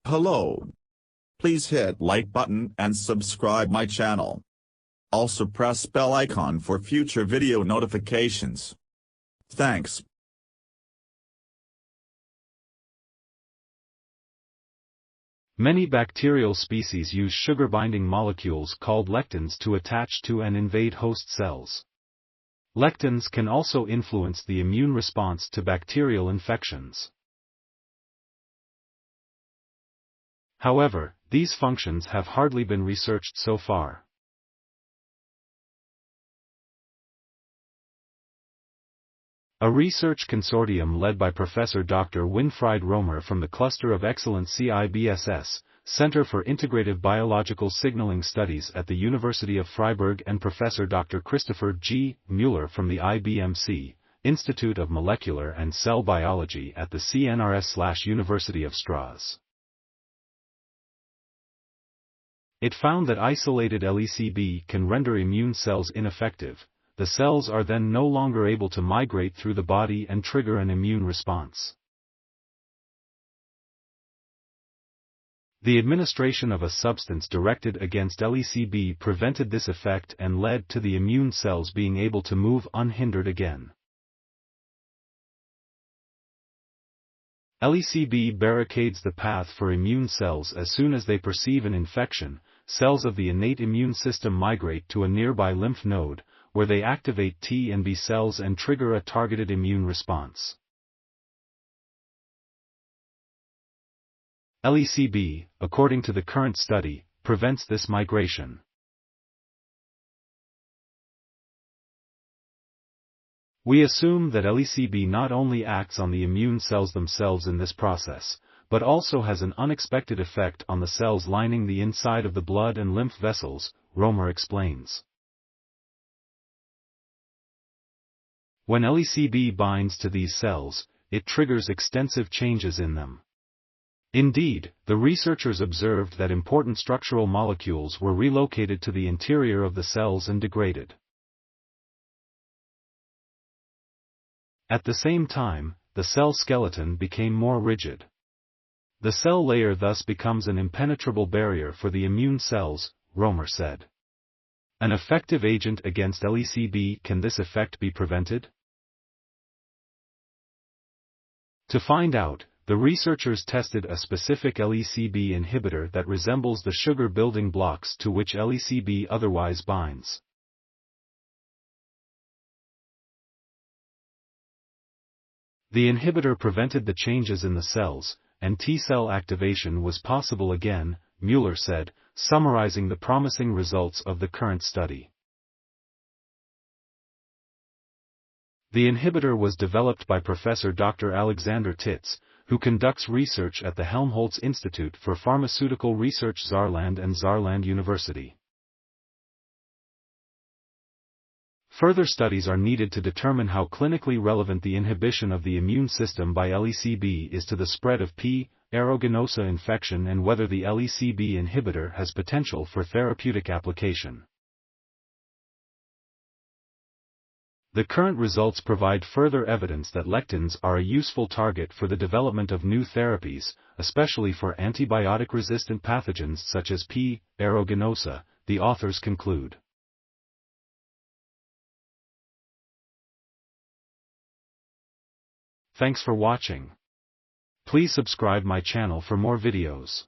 Hello. Please hit like button and subscribe my channel. Also press bell icon for future video notifications. Thanks. Many bacterial species use sugar-binding molecules called lectins to attach to and invade host cells. Lectins can also influence the immune response to bacterial infections. However, these functions have hardly been researched so far. A research consortium led by Professor Dr. Winfried Römer from the Cluster of Excellence CIBSS, Center for Integrative Biological Signaling Studies at the University of Freiburg, and Professor Dr. Christopher G. Mueller from the IBMC, Institute of Molecular and Cell Biology at the CNRS/University of Strasbourg. It found that isolated LecB can render immune cells ineffective. The cells are then no longer able to migrate through the body and trigger an immune response. The administration of a substance directed against LecB prevented this effect and led to the immune cells being able to move unhindered again. LecB barricades the path for immune cells as soon as they perceive an infection. Cells of the innate immune system migrate to a nearby lymph node, where they activate T and B cells and trigger a targeted immune response. LecB, according to the current study, prevents this migration. We assume that LecB not only acts on the immune cells themselves in this process, but also has an unexpected effect on the cells lining the inside of the blood and lymph vessels, Römer explains. When LecB binds to these cells, it triggers extensive changes in them. Indeed, the researchers observed that important structural molecules were relocated to the interior of the cells and degraded. At the same time, the cell skeleton became more rigid. The cell layer thus becomes an impenetrable barrier for the immune cells, Römer said. An effective agent against LecB. Can this effect be prevented? To find out, the researchers tested a specific LecB inhibitor that resembles the sugar building blocks to which LecB otherwise binds. The inhibitor prevented the changes in the cells, and T-cell activation was possible again, Mueller said, summarizing the promising results of the current study. The inhibitor was developed by Professor Dr. Alexander Titz, who conducts research at the Helmholtz Institute for Pharmaceutical Research Saarland and Saarland University. Further studies are needed to determine how clinically relevant the inhibition of the immune system by LecB is to the spread of P. aeruginosa infection and whether the LecB inhibitor has potential for therapeutic application. The current results provide further evidence that lectins are a useful target for the development of new therapies, especially for antibiotic-resistant pathogens such as P. aeruginosa, the authors conclude. Thanks for watching. Please subscribe my channel for more videos.